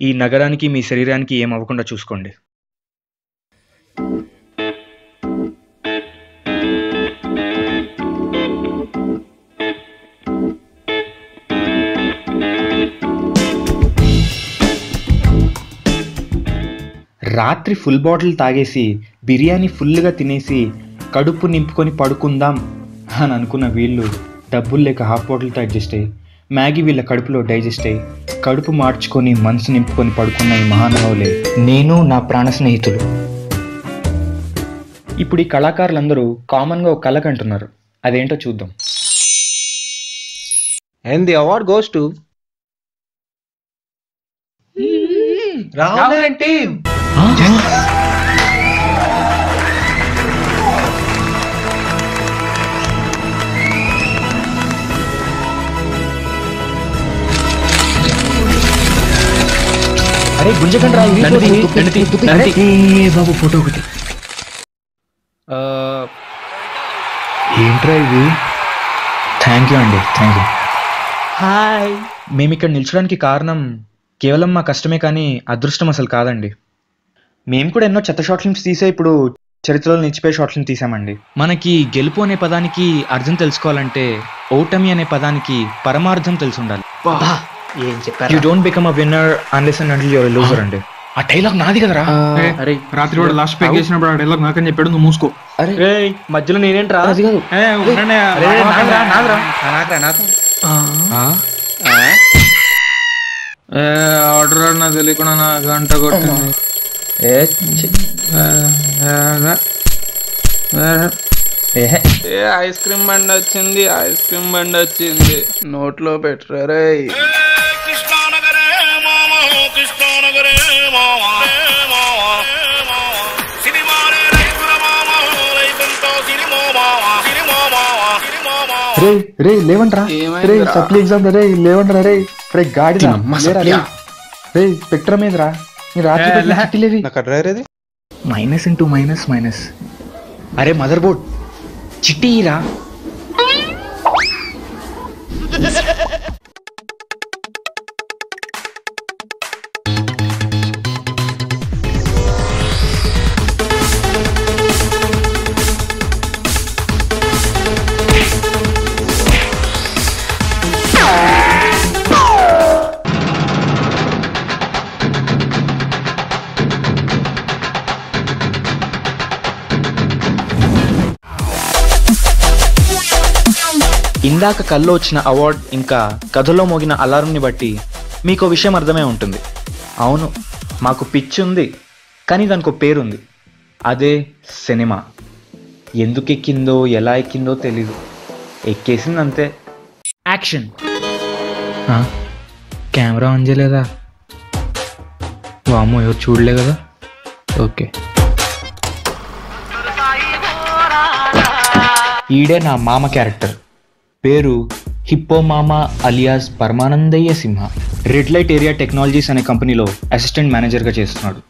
ఈ నగరానికి మీ శరీరానికి ఏం అవ్వకుండా చూసుకోండి. రాత్రి ఫుల్ బాటిల్ తాగేసి బిర్యానీ ఫుల్గా తినేసి కడుపు నింపుకొని పడుకుందాం అని అనుకున్న వీళ్ళు డబ్బులు లేక హాఫ్ బాటిల్తో అడ్జస్ట్ అయ్యి మ్యాగీ వీళ్ళ కడుపులో డైజెస్ట్ అయ్యి కడుపు మార్చుకొని మనసు నింపుకొని పడుకున్న ఈ మహానుభావులే నేను నా ప్రాణ స్నేహితులు. ఇప్పుడు ఈ కళాకారులందరూ కామన్గా ఒక కళ కంటున్నారు, అదేంటో చూద్దాం. And the award goes to Rahul and team. అరే గుంజకండి రా, బాబు ఫోటో ఒకటి. ఏంట్రా ఇది? థ్యాంక్ యూ అండి, థ్యాంక్ యూ. హాయ్. మేము ఇక్కడ నిల్చోడానికి కారణం కేవలం మా కష్టమే కానీ అదృష్టం అసలు కాదండి. మేము కూడా ఎన్నో చెత్త షార్ట్ ఫిల్మ్స్ తీసే ఇప్పుడు చరిత్రలో నిలిచిపోయే షార్ట్ ఫిల్మ్ తీసామండి. మనకి గెలుపు అనే పదానికి అర్థం తెలుసుకోవాలంటే ఓటమి అనే పదానికి పరమార్థం తెలిసి ఉండాలి. ఏం చెప్పారు? You don't become a winner unless and until your a loser అండి. ఆ డైలాగ్ నాది కదరా. అరే రాత్రి వాడు లాస్ట్ ప్యాక్ చేసినప్పుడు ఆ డైలాగ్ నాకని చెప్పాడు, నువ్వు మూసుకో. అరే మధ్యలో నేనేంట్రా? ఆర్డర్ నాకు తెలియకుండా నా గంట కొట్టింది. ఐస్ క్రీమ్ బండి వచ్చింది, ఐస్ క్రీమ్ బండి వచ్చింది, నోట్లో పెట్టరే. రే రే లేవంట్రా, రే సప్లీ ఎగ్జామ్ రే లేవంట్రా, రే రే గాడి రే స్పెక్ట్రమ్ ఏదిరా, నీ రాత్రి మైనస్ ఇంటూ మైనస్ మైనస్. అరే మదర్ బోర్డ్ చిట్టీరా. ఇందాక కల్లో వచ్చిన అవార్డ్ ఇంకా కథలో మోగిన అలారంని బట్టి మీకు విషయం అర్థమై ఉంటుంది. అవును, మాకు పిచ్చి ఉంది కానీ దానికి ఒక పేరుంది, అదే సినిమా. ఎందుకు ఎక్కిందో ఎలా ఎక్కిందో తెలీదు, ఎక్కేసింది అంతే. యాక్షన్. కెమెరా ఆన్ చేయలేదా? వామ్మో ఎవరు చూడలే కదా. ఓకే, ఈడే నా మామ క్యారెక్టర్, పేరు హిప్పో మామా అలియాస్ పరమానందయ్య సింహ. రెడ్ లైట్ ఏరియా టెక్నాలజీస్ అనే కంపెనీలో అసిస్టెంట్ మేనేజర్గా చేస్తున్నాడు.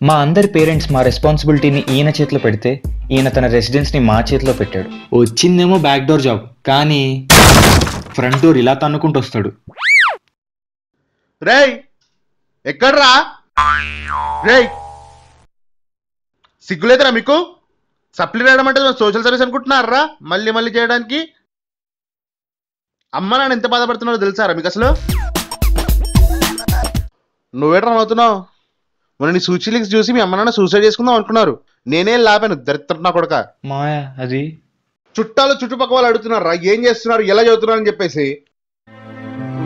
మా అందరి పేరెంట్స్ మా రెస్పాన్సిబిలిటీని ఈయన చేతిలో పెడితే ఈయన తన రెసిడెన్స్ని మా చేతిలో పెట్టాడు. వచ్చిందేమో బ్యాక్ డోర్ జాబ్, కానీ ఫ్రంట్ డోర్ ఇలా తన్నుకుంటూ వస్తాడు. రేయ్ ఎక్కడ్రా? రేయ్ సిగ్గులేదురా మీకు? సప్లీ రాయడం అంటే సోషల్ సర్వీస్ అనుకుంటున్నారా మళ్ళీ మళ్ళీ చేయడానికి? అమ్మ నాన్న ఎంత బాధపడుతున్నారో తెలుసారా మీకు అసలు? నువ్వేట్రా అవుతున్నావు? మొన్న నీ సూచి లింక్స్ చూసి మీ అమ్మ నాన్న సూసైడ్ చేసుకుందాం అనుకున్నారు, నేనే లాపాను. దరిద్ర నా కొడుక. మాయా అది చుట్టాలు చుట్టుపక్కల వాళ్ళు అడుగుతున్నారా ఏం చేస్తున్నారు ఎలా చదువుతున్నారు అని చెప్పేసి.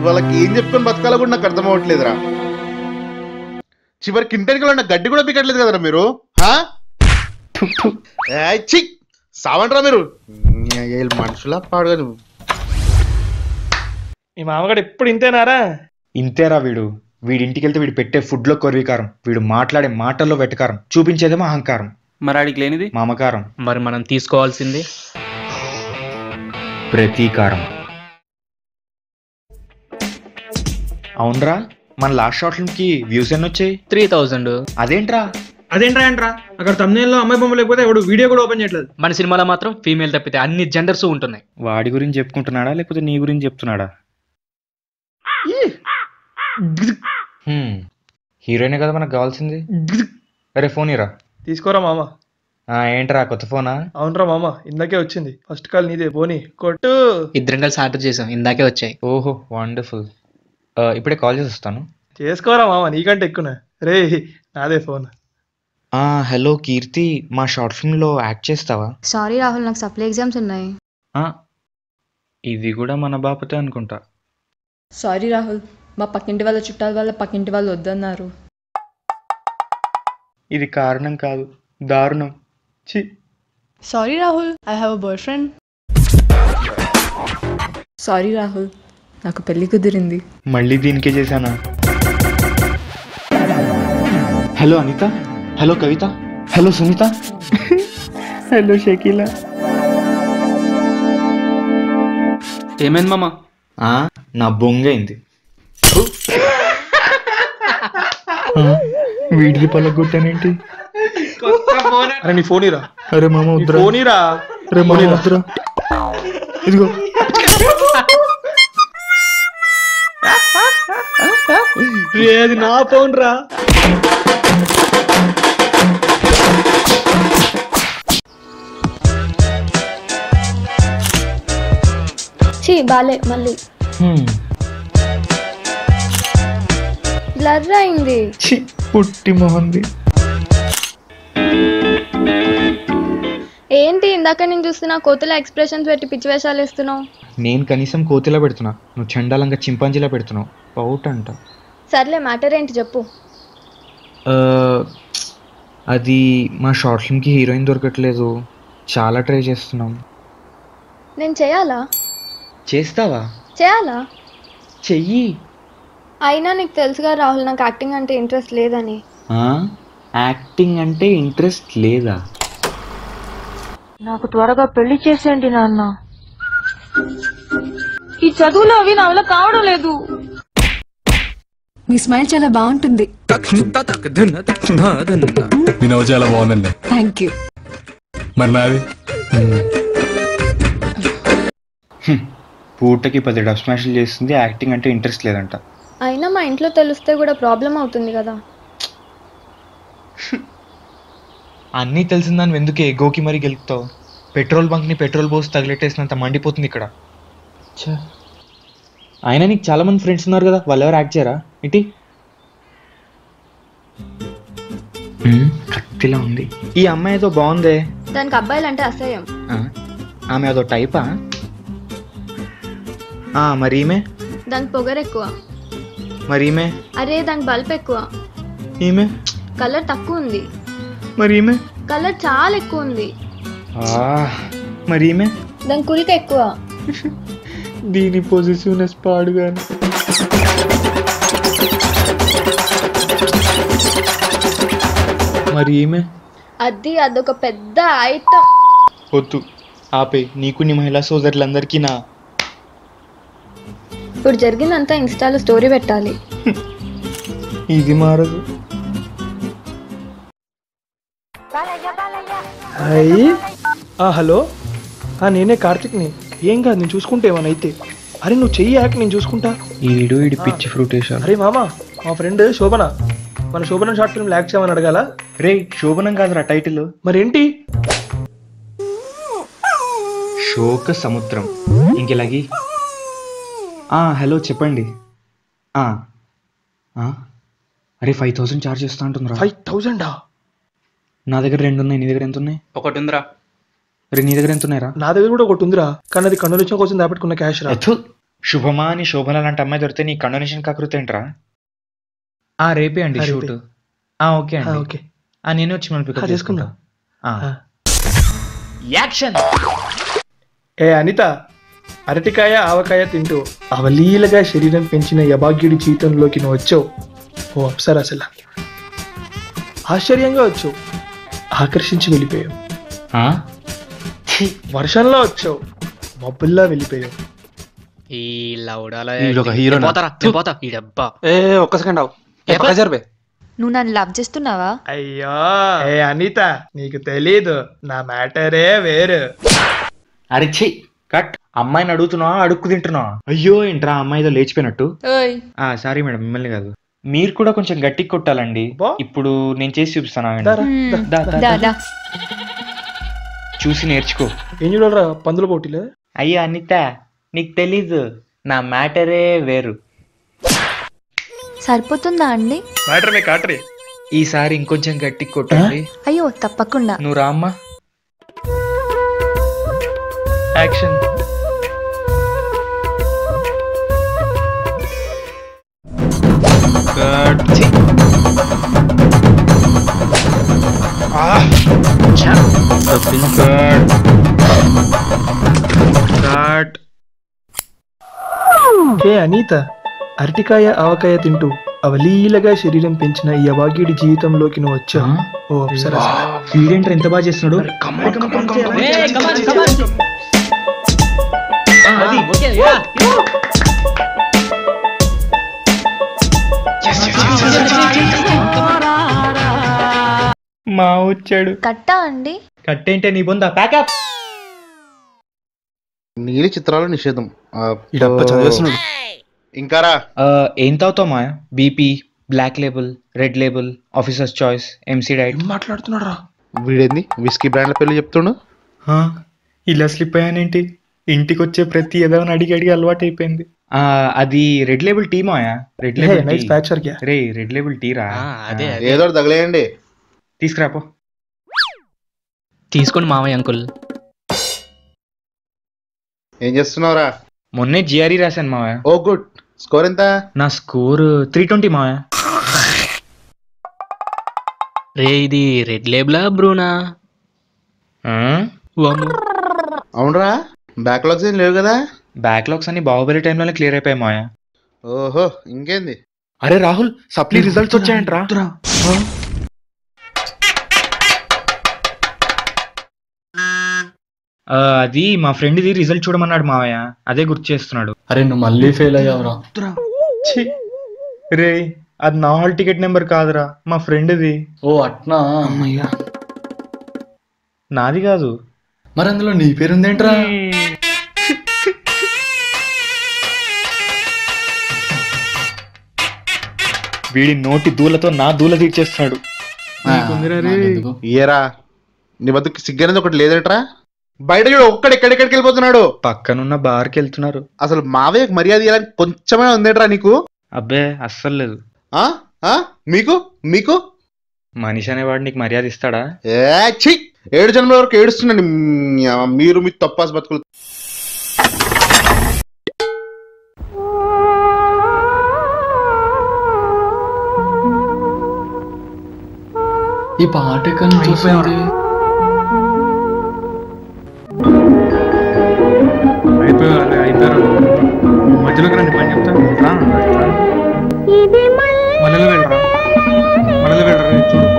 వాళ్ళకి ఏం చెప్పుకొని బతకాలో కూడా నాకు అర్థం అవ్వట్లేదురా. చివరికి ఇంటర్కి నాకు గడ్డి కూడా పీకట్లేదు కదరా మీరు. సావంట్రా మీరు మనుషులా పాడుగా. ఈ మామగాడు ఎప్పుడు ఇంతేనారా? ఇంతేరా వీడు. వీడింటికి వెళ్తే వీడు పెట్టే ఫుడ్లో కొరివికారం, వీడు మాట్లాడే మాటల్లో వెటకారం, చూపించేదేమో అహంకారం. మరి ఆడికి లేనిది మమకారం. మరి మనం తీసుకోవాల్సింది ప్రతీకారం. అవునరా, మన లాస్ట్ షార్ట్ ఫిల్మ్ కి వ్యూస్ ఎన్ని వచ్చాయి? 3000. అదేంట్రా ఏంట్రా అక్కడ thumbnail అమ్మాయి బొమ్మ లేకపోతే ఎవడు వీడియో కూడా ఓపెన్ చేయట్లేదు. మన సినిమాలో మాత్రం ఫీమేల్ తప్పితే అన్ని జెండర్స్ ఉంటున్నాయి. వాడి గురించి చెప్పుకుంటున్నాడా లేకపోతే నీ గురించి చెప్తున్నాడా? హీరోయినే కదా మనకు కావాల్సింది. అరే ఫోన్ ఇరా. తీసుకోరా మామ. ఏంట్రా కొత్త ఫోనా? అవునరా మామ, ఇందాకే వచ్చింది. ఫస్ట్ కాల్ నీదే, పోనీ కొట్టు. ఇద్దరం కలిసి ఆర్డర్ చేసాం, ఇందాకే వచ్చాయి. ఓహో వండర్ఫుల్. ఇప్పుడే కాల్ చేసి వస్తాను. చేసుకోరా మామ, నీకంటే ఎక్కువనే. రే నాదే ఫోన్. హలో కీర్తి, మా షార్ట్ ఫిల్మ్లో యాక్ట్ చేస్తావా? సారీ రాహుల్, నాకు సప్లై ఎగ్జామ్స్ ఉన్నాయి. ఇది కూడా మన బాపతే అనుకుంటా. సారీ రాహుల్, మా పక్కింటి వాళ్ళ చుట్టాల వాళ్ళ పక్కింటి వాళ్ళు వద్దన్నారు. ఇది కారణం కాదు, దారుణం. చి. Sorry Rahul, I have a boy friend. Sorry Rahul, నాకు పెళ్లి కుదిరింది. మళ్ళీ దీనికే చేశానా? హలో అనిత, హలో కవిత, హలో సునీత, హలో షకీలా. ఏమైంది మామ? నా బొంగైంది. వీడికి పలగొట్టానేంటి? అరే నీ ఫోన్ ఇరా. అరే మామ వద్దురా. ఫోన్ ఇరా. అరే మామ వద్దురా. ఇదిగో. రే అది నా ఫోన్ రా. బాలే మళ్ళీ బ్లర్ అయింది. పుట్టి మొహంది. ఏంటి ఇందాక నేను చూస్తున్నా కోతుల ఎక్స్ప్రెషన్స్ పెట్టి పిచ్చి వేషాలు వేస్తున్నావు. నేను కనీసం కోతిలా పెడుతున్నా, నువ్వు చండాలంగా చింపాంజీలా పెడుతున్నావు. పౌట్ అంట. సర్లే మ్యాటర్ ఏంటి చెప్పు. అది మా షార్ట్ ఫిల్మ్కి హీరోయిన్ దొరకట్లేదు, చాలా ట్రై చేస్తున్నాం. నేను చేయాలా? చేస్తావా? చేయాలా? చెయ్యి. అయినా నీకు తెలుసుగా రాహుల్, నాకు యాక్టింగ్ అంటే ఇంట్రెస్ట్ లేదని. యాక్టింగ్ అంటే ఇంట్రెస్ట్ లేదా? నాకు త్వరగా పెళ్లి చేసేయండి నాన్న, ఈ చదువులు అవి నా వల్ల కావడం లేదు. మీ స్మైల్ చాలా బాగుంటుంది. మీ నవ్వు చాలా బాగుందండి. Thank you. మరి నాది పూటకి 10 డబ్ స్మాష్లు చేస్తుంది, యాక్టింగ్ అంటే ఇంట్రెస్ట్ లేదంట. అయినా మా ఇంట్లో తెలిస్తే కూడా ప్రాబ్లం అవుతుంది కదా. అన్నీ తెలిసిందని ఎందుకే గోకి మరీ గెలుపుతావు? పెట్రోల్ బంక్ని పెట్రోల్ పోసి తగిలెట్టేసినంత మండిపోతుంది ఇక్కడ. అయినా నీకు చాలా మంది ఫ్రెండ్స్ ఉన్నారు కదా, వాళ్ళు ఎవరు యాక్ట్ చేయరా? ఇటీ కత్తిలా ఉంది. ఈ అమ్మాయి ఏదో బాగుందే. దానికి అబ్బాయిలు అంటే అసహ్యం. ఆమె అదో టైపా? మరి ఈమె? దానికి పొగరు ఎక్కువ. మరి ఈమె? అరే దానికి బల్బ్ ఎక్కువ. ఈమె? కలర్ తక్కువ ఉంది. మరి ఈమె? కలర్ చాలా ఎక్కువ ఉంది. మరి ఈమె? దాని కులిక ఎక్కువ. దీని పొజిటివ్నెస్ పాడుగాను. మరి ఈమె? అదొక పెద్ద ఐటమ్. వద్దు ఆపే, నీకు నీ మహిళా సోదరులందరికీ నా. ఇప్పుడు జరిగిందంతా ఇన్స్టాలో స్టోరీ పెట్టాలి. ఇది మారదు. హలో, నేనే కార్తిక్ని. ఏం కాదు, నేను చూసుకుంటే ఏమన్నా అయితే. అరే నువ్వు చెయ్యి యాక్ట్, నేను చూసుకుంటా. ఈడు పిచ్చి ఫ్రూట్ వేసాడు. అరే మామ, మా ఫ్రెండ్ శోభన, మన శోభన షార్ట్ ఫిల్మ్ యాక్ట్ చేయమని అడగాల. రే శోభనం కాదురా టైటిల్. మరేంటి? శోక సముద్రం. ఇంకెలాగి. హలో చెప్పండి. అరే 5000 ఛార్జ్ చేస్తా అంటుందిరా. 5000? నా దగ్గర 2 ఉన్నాయి, నీ దగ్గర ఎంత ఉన్నాయి? ఒకటి ఉందిరా. అరే నీ దగ్గర ఎంత ఉన్నాయిరా? నా దగ్గర కూడా ఒకటి ఉందిరా, కానీ అది కండోనేషన్ కోసం దాపెట్టుకున్న క్యాష్ రా. శుభమా అని శోభన లాంటి అమ్మాయి దొరికితే నీ కండోనేషన్ కాకృతి ఏంట్రా? రేపే అండి షూట్. ఓకే అండి. ఓకే, నేనే వచ్చి మనం పికప్ చేసుకుందా. యాక్షన్. అనిత, అరటికాయ ఆవకాయ తింటూ అవలీలగా శరీరం పెంచిన యభాగ్యుడి జీవితంలోకి నువ్వు వచ్చావు. ఓ అప్సర, అసలు ఆశ్చర్యంగా వచ్చావు, ఆకర్షించి వెళ్ళిపోయావు. వర్షంలో వచ్చావు, మబ్బుల్లా వెళ్ళిపోయావు. ఈ లౌడాల హీరో. ఒక్క సెకండ్ ఆవు. నువ్వు నన్ను లవ్ చేస్తున్నావా? అయ్యో అనిత, నీకు తెలీదు, నా మ్యాటరే వేరు. అరే ఛీ కట్. అమ్మాయిని అడుగుతున్నావా, అడుక్కు తింటున్నావా? అయ్యో ఏంట్రా అమ్మాయితో లేచిపోయినట్టు. సారీ మేడం, మిమ్మల్ని కాదు. మీరు కూడా కొంచెం గట్టిగా కొట్టాలండి. బా. ఇప్పుడు నేను చేసి చూపిస్తాను. ఆగండి. దారా, దా. దా చూసి నేర్చుకో. ఏం చూడాలరా పందుల పోటీలే. అయ్యో అనిత, నీకు తెలీదు, నా మ్యాటరే వేరు. సరిపోతుందా అండి? మ్యాటర్ మే కాటరే. ఈసారి ఇంకొంచెం గట్టిగా కొట్టండి. అయ్యో తప్పకుండా. నువ్వు రామ్మా. యాక్షన్. ఏ అనిత, అరటికాయ ఆవకాయ తింటూ అవలీలగా శరీరం పెంచిన ఈ అభాగ్యుడి జీవితంలోకి నువ్వు వచ్చావు. ఓ అప్సరస. వీడేంట్రా ఎంత బాగా చేస్తున్నాడు. మా వచ్చాడు. కట్టా అండి? కట్టేంటే నీ బొందా ప్యాకప్. నీలి చిత్రాలు నిషేధం. చదివేస్తున్నాడు. ఇంకారా ఏం తాగుతావు మాయా? BP, black label, red label, officers choice, MC diet. మాట్లాడుతున్నాడు రా. వీడేంది విస్కీ బ్రాండ్ల పేర్లు చెప్తుండు. ఇలా స్లిప్ అయ్యానేంటి? ఇంటికి వచ్చే ప్రతి ఏదైనా అడిగి అడిగి అలవాటు అయిపోయింది. అది రెడ్ లేబుల్ టీ మాయా. రెడ్ లేబుల్ నైస్ ప్యాచర్ క్యా. రే రెడ్ లేబుల్ టీ రా. అదే ఏదో ఒకటి తగలేయండి. తీసుకురాపో. తీసుకోండి మామయ్య అంకుల్. ఏం చేస్తున్నావురా? మొన్నే జిఆర్ఈ రాశాను మావయ్య. ఓ గుడ్. స్కోర్ ఎంత? నా స్కోర్ 320 మావయ్య. రే ఇది రెడ్ లేబులా బ్రూనా? వామ్మో. అవునరా, బ్యాక్లాగ్స్ ఏం లేవు కదా? బ్యాక్లాగ్స్ అన్ని బాహుబలి టైంలోనే క్లియర్ అయిపోయాయి మావయ్య. ఓహో, ఇంకేంది? అరే రాహుల్, సప్లీ రిజల్ట్స్ వచ్చాయంట్రా. అది మా ఫ్రెండ్ ది రిజల్ట్ చూడమన్నాడు మావయ్య, అదే గుర్తు చేస్తున్నాడు. అరే నువ్వు మళ్ళీ ఫెయిల్ అయ్యావురా. రే అది నా హాల్ టికెట్ నెంబర్ కాదురా, మా ఫ్రెండ్ది. ఓ అట్నా. నాది కాదు. మరి అందులో నీ పేరుందేంట్రా? వీడి నోటి దూలతో నా దూల తీర్చేస్తున్నాడు. నాకెందుకు? ఏరా, నీ బతుకు సిగ్గనేది ఒకటి లేదట్రా. బయట చూడు, ఎక్కడికి వెళ్ళిపోతున్నాడు. పక్కనున్న బార్కి వెళ్తున్నారు. అసలు మావయ్యకు మర్యాద ఇవ్వాలని కొంచెమే ఉందేట్రా నీకు? అబ్బే అస్సలు లేదు. మీకు మీకు మనిషి అనేవాడు నీకు మర్యాద ఇస్తాడా? ఛీ, 7 జన్మల వరకు ఏడుస్తున్నాను మీరు మీ తప్పాస్ బతుకులు. ఈ పాట ఎక్కడి నుంచి వస్తుంది? అయిపోయారు. మధ్యలోకి రండి, పని చెప్తా. మళ్ళీ వెళ్ళరా, మళ్ళీ వెళ్ళరా. చూడు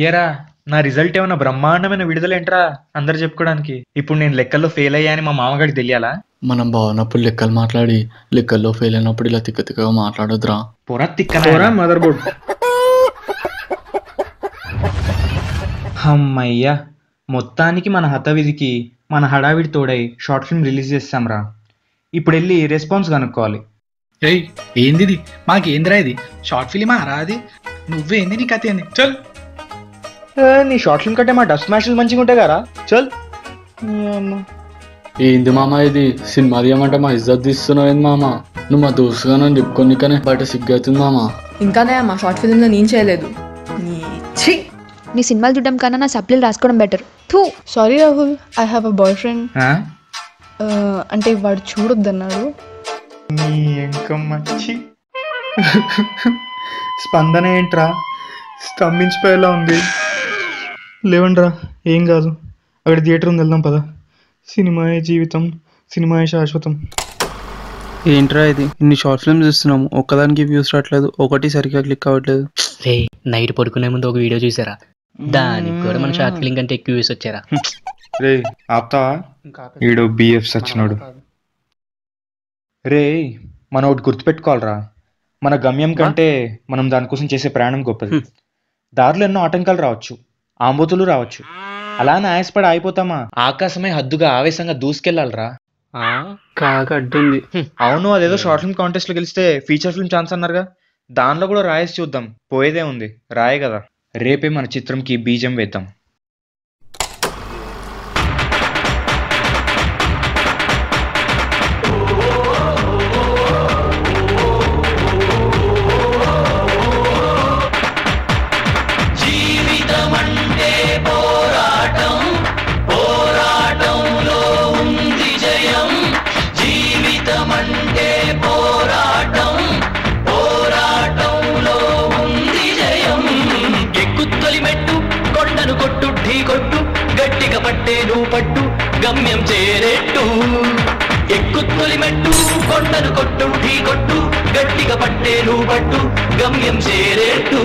ఏరా, నా రిజల్ట్ ఏమన్నా బ్రహ్మాండమైన విడుదలేంట్రా అందరు చెప్పుకోవడానికి. ఇప్పుడు నేను లెక్కల్లో ఫెయిల్ అయ్యా అని మా మామగారికి తెలియాలా? మనం బాగున్నప్పుడు లెక్కలు మాట్లాడి లెక్కల్లో ఫెయిల్ అయినప్పుడు ఇలా తిక్కగా మాట్లాడొద్దురా. పొర తిక్కరా మదర్ బోర్డ్. అమ్మయ్యా, మొత్తానికి మన హతవిధికి మన హడావిడి తోడై షార్ట్ ఫిల్మ్ రిలీజ్ చేస్తాంరా. ఇప్పుడు వెళ్ళి రెస్పాన్స్ కనుక్కోవాలి. ఏయ్ ఏంది మాకేందిరా ఇది? షార్ట్ ఫిలిమా రా అది? నువ్వేంది, నీ కథ ఏంది? చల్. నీ షార్ట్ ఫిల్మ్ కంటే మా డస్ట్ మ్యాచ్లు మంచిగా ఉంటాయి కదా. చల్. ఏంది మామ ఇది? సినిమా తీయమంటే మా ఇజ్జత్ తీస్తున్నావు ఏంది మామ? నువ్వు మా దోస్తుగా నన్ను చెప్పుకోనికనే బయట సిగ్గవుతుంది మామ. ఇంకానే మా షార్ట్ ఫిల్మ్లో నేను చేయలేదు. నీ సినిమాలు చూడడం కన్నా నా సప్లీలు రాసుకోవడం better. Sorry Rahul, I have a boy friend. అంటే వాడు చూడొద్దన్నాడు. నీ ఎంకమ్మచ్చి స్పందన ఏంట్రా స్తంభించిపోయేలా ఉంది. లేవండ్రా, ఏం కాదు. అక్కడ థియేటర్ ఉంది, వెళ్దాం పద. సినిమాయే జీవితం, సినిమాయే శాశ్వతం. ఏంట్రా ఇది? ఇన్ని షార్ట్ ఫిల్మ్స్ చూస్తున్నాము, ఒక్కదానికి వ్యూస్ రావట్లేదు, ఒకటి సరిగ్గా క్లిక్ అవ్వట్లేదు. రే నైట్ పడుకునే ముందు ఒక వీడియో చూసారా? దానికి కూడా మన షార్ట్ ఫిల్మ్ కంటే ఎక్కువ వ్యూస్ వచ్చారా? రే ఆపుతావా? ఈడు బిఎఫ్ సచ్చినోడు. రే మనం ఒకటి గుర్తుపెట్టుకోవాలరా, మన గమ్యం కంటే మనం దానికోసం చేసే ప్రయాణం గొప్పది. దారిలో ఎన్నో ఆటంకాలు రావచ్చు, ఆంబోతులు రావచ్చు, అలానే ఆయాసపడి ఆగిపోతామా? ఆకాశమే హద్దుగా ఆవేశంగా దూసుకెళ్ళాలరా. కాక అడ్డుంది. అవును, అదేదో షార్ట్ ఫిల్మ్ కాంటెస్ట్ లో గెలిస్తే ఫీచర్ ఫిల్మ్ ఛాన్స్ అన్నారుగా, దానిలో కూడా రాయేసి చూద్దాం. పోయేదే ఉంది, రాయే కదా. రేపే మన చిత్రంకి బీజం వేద్దాం. పట్టు గమ్యం చేరేట్టు, ఎక్కుత్తొలి మెట్టు కొండను కొట్టు ఢీ కొట్టు, గట్టిగా పట్టేను పట్టు గమ్యం చేరేట్టు.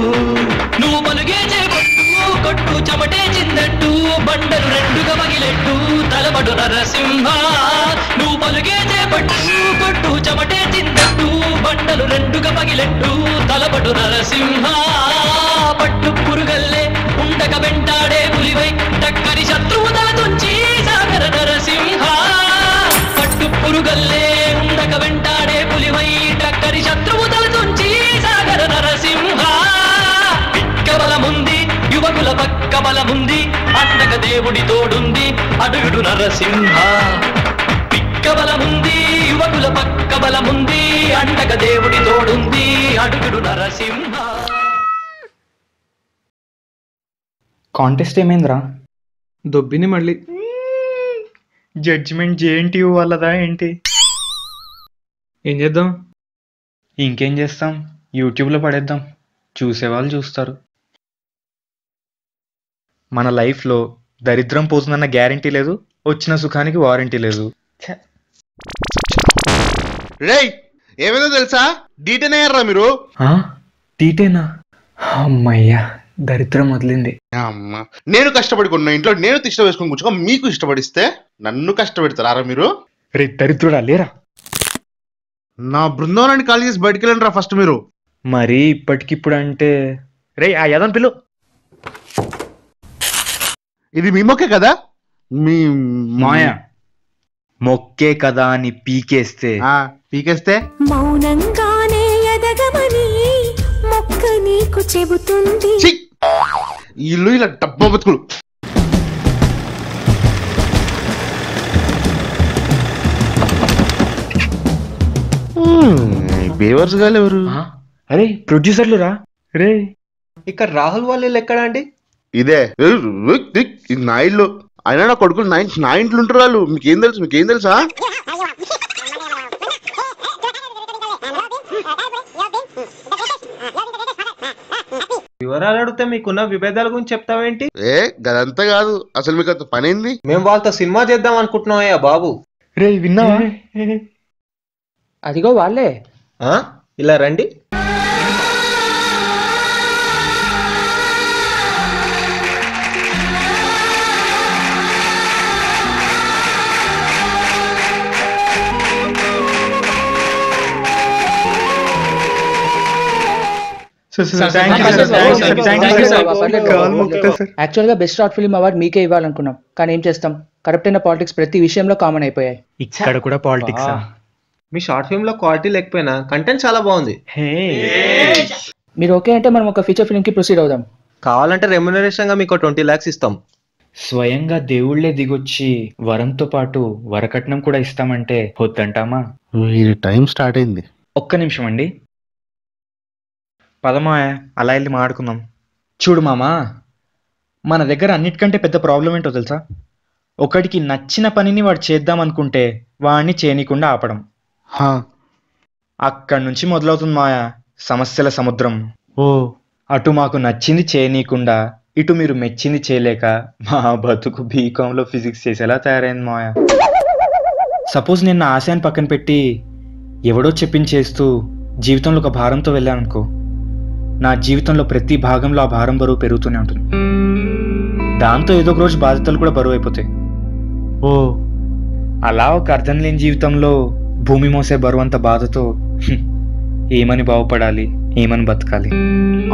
నువ్వు పలుగే చేపట్టు కొట్టు చెమటే చిందట్టు, బండలు రెండుగా మగిలెట్టు తలబడు నరసింహ. నువ్వు పలుగే చేపట్టు కొట్టు చెమటే చిందట్టు, బండలు రెండుగా మగిలెట్టు తలబడు నరసింహ. పట్టు పురుగల్లే ఉండక వెంటాడే పులివై టక్కరి శత్రువు తల తుంచి సాగర నరసింహ. పట్టు పురుగల్లే ఉండక వెంటాడే పులివై టక్కరి శత్రువు తల తుంచి సాగర నరసింహ. పిక్క బలముంది యువకుల పక్క బలముంది, అండక దేవుడి తోడుంది అడుగుడు నరసింహ. పిక్క బలముంది యువకుల పక్క బలముంది, అండక దేవుడి తోడుంది అడుగుడు నరసింహ. కాంటెస్ట్ ఏమైందిరా? దొబ్బిని మళ్ళీ. జడ్జిమెంట్ జేఎన్టీయూ వాళ్ళదా ఏంటి? ఏం చేద్దాం? ఇంకేం చేస్తాం, యూట్యూబ్లో పడేద్దాం, చూసేవాళ్ళు చూస్తారు. మన లైఫ్లో దరిద్రం పోతుందన్న గ్యారంటీ లేదు, వచ్చిన సుఖానికి వారంటీ లేదు. రేయ్ ఏమైందో తెలుసా? డీటెయిన్ అయ్యారా మీరు? టీటేనా? అమ్మయ్యా, దరిద్రం వదిలింది. అమ్మా, నేను కష్టపడి కొన్న ఇంట్లో నేను తిష్ట వేసుకుని కూర్చోక మీకు ఇష్టపడిస్తే నన్ను కష్టపెడతారా మీరు? రే దరిద్రుడా లేరా, నా బృందావనాన్ని ఖాళీ చేసి బయటికి వెళ్ళండి రా ఫస్ట్ మీరు. మరి ఇప్పటికిప్పుడు అంటే రే ఆ యదన్ పిలు. ఇది మీ మొక్కే కదా? మీ మాయా మొక్కే కదా అని పీకేస్తే పీకేస్తే మౌనంగానే ఎదగమని మొక్క నీకు చెబుతుంది. ఇల్లు ఇలా డబ్బా బతుకులు. బేవర్స్ గాలు ఎవరు? అరే ప్రొడ్యూసర్లు రా. రే ఇక్కడ రాహుల్ వాళ్ళు ఎక్కడా అండి? ఇదే ఇది నా ఇల్లు, అయినా నా కొడుకులు నా ఇంట్లో ఉంటారు వాళ్ళు. మీకేం తెలుసా? వివరాలు అడిగితే మీకున్న విభేదాల గురించి చెప్తావేంటి? గదంతా కాదు, అసలు మీకు అంత పనేంది? మేము వాళ్ళతో సినిమా చేద్దాం అనుకుంటున్నామయ్యా బాబు. రే విన్నావా? అదిగో వాళ్ళే. ఇలా రండి. యాక్చువల్ గా బెస్ట్ షార్ట్ ఫిల్మ్ అవార్డ్ మీకే ఇవ్వాలనుకున్నాం, కానీ ఏం చేస్తాం, కరప్ట్ అయిన పాలిటిక్స్ ప్రతి విషయంలో కామన్ అయిపోయాయి. ఇక్కడ కూడా పాలిటిక్స్. మీ షార్ట్ ఫిల్మ్ లో క్వాలిటీ లేకపోయినా కంటెంట్ చాలా బాగుంది. మీరు ఓకే అంటే మనం ఒక ఫీచర్ ఫిల్మ్ కి ప్రొసీడ్ అవుదాం. కావాలంటే రెమ్యునరేషన్ గా మీకు 20 lakhs ఇస్తాం. స్వయంగా దేవుళ్లే దిగొచ్చి వరంతో పాటు వరకట్నం కూడా ఇస్తామంటే వద్దంటామా? టైం స్టార్ట్ అయింది. ఒక్క నిమిషం అండి. పదమాయ అలా వెళ్ళి మాడుకుందాం. చూడు మామా, మన దగ్గర అన్నిటికంటే పెద్ద ప్రాబ్లం ఏంటో తెలుసా? ఒకడికి నచ్చిన పనిని వాడు చేద్దాం అనుకుంటే వాడిని చేయనీయకుండా ఆపడం. అక్కడి నుంచి మొదలవుతుంది మాయా సమస్యల సముద్రం. అటు మాకు నచ్చింది చేయనీయకుండా, ఇటు మీరు మెచ్చింది చేయలేక మా బతుకు బీకాంలో ఫిజిక్స్ చేసేలా తయారైంది మాయా. సపోజ్ నేను నా ఆశయాన్ని పక్కన పెట్టి ఎవడో చెప్పించేస్తూ జీవితంలో ఒక భారంతో వెళ్ళాననుకో, నా జీవితంలో ప్రతి భాగంలో ఆ భారం బరువు పెరుగుతూనే ఉంటుంది. దాంతో ఏదో ఒక రోజు బాధ్యతలు కూడా బరువు అయిపోతాయి. అలా ఒక అర్థం లేని జీవితంలో భూమి మోసే బరువు అంత బాధతో ఏమని బాగుపడాలి, ఏమని బతకాలి.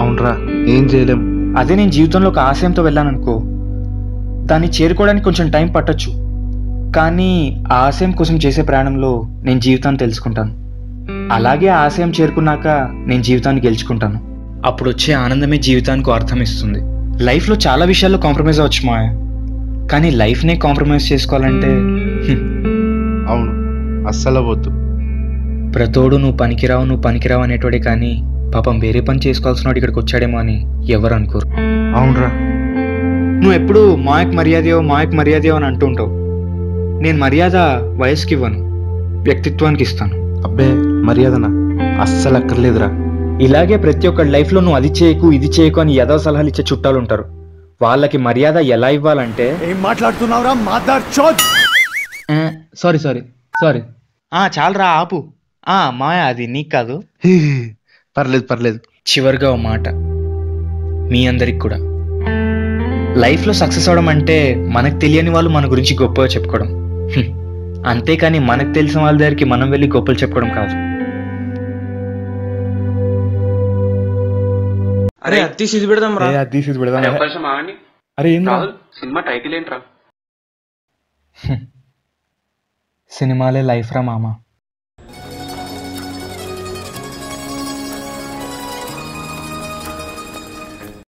అవునరా, ఏం చేయలేం. అదే నేను జీవితంలో ఒక ఆశయంతో వెళ్ళాననుకో, దాన్ని చేరుకోవడానికి కొంచెం టైం పట్టొచ్చు, కానీ ఆ ఆశయం కోసం చేసే ప్రయాణంలో నేను జీవితాన్ని తెలుసుకుంటాను. అలాగే ఆ ఆశయం చేరుకున్నాక నేను జీవితాన్ని గెలుచుకుంటాను. అప్పుడు వచ్చే ఆనందమే జీవితానికి అర్థం ఇస్తుంది. లైఫ్లో చాలా విషయాల్లో కాంప్రమైజ్ అవ్వచ్చు మాయ, కానీ లైఫ్నే కాంప్రమైజ్ చేసుకోవాలంటే అవును, అస్సలు వద్దు. ప్రతోడు నువ్వు పనికిరావు అనేటోడే, కానీ పాపం వేరే పని చేసుకోవాల్సిన వాడు ఇక్కడికి వచ్చాడేమో అని ఎవరు అనుకోరు. అవునరా, నువ్వు ఎప్పుడు మాయకు మర్యాదయో అని అంటుంటావు. నేను మర్యాద వయసుకి ఇవ్వను, వ్యక్తిత్వానికి ఇస్తాను. అబ్బే మర్యాదనా, అస్సలు అక్కర్లేదురా. ఇలాగే ప్రతి ఒక్కరి లైఫ్లో నువ్వు అది చేయకు ఇది చేయకు అని యథా సలహాలు ఇచ్చే చుట్టాలు ఉంటారు. వాళ్ళకి మర్యాద ఎలా ఇవ్వాలంటే, ఏం మాట్లాడుతున్నావురా మాదార్ చోద్. సారీ చాలరా ఆపు. మాయ, అది నీకు కాదు. పర్లేదు. చివరిగా ఓ మాట మీ అందరికి కూడా, లైఫ్లో సక్సెస్ అవడం అంటే మనకు తెలియని వాళ్ళు మన గురించి గొప్పగా చెప్పుకోవడం, అంతేకాని మనకు తెలిసిన వాళ్ళ దగ్గరికి మనం వెళ్ళి గొప్పలు చెప్పుకోవడం కాదు. అరే అత్తి సిద్ధి పెడదాం రా. అరే సినిమా టైటిల్ ఏంట్రా? సినిమాలే లైఫ్ రా మామ.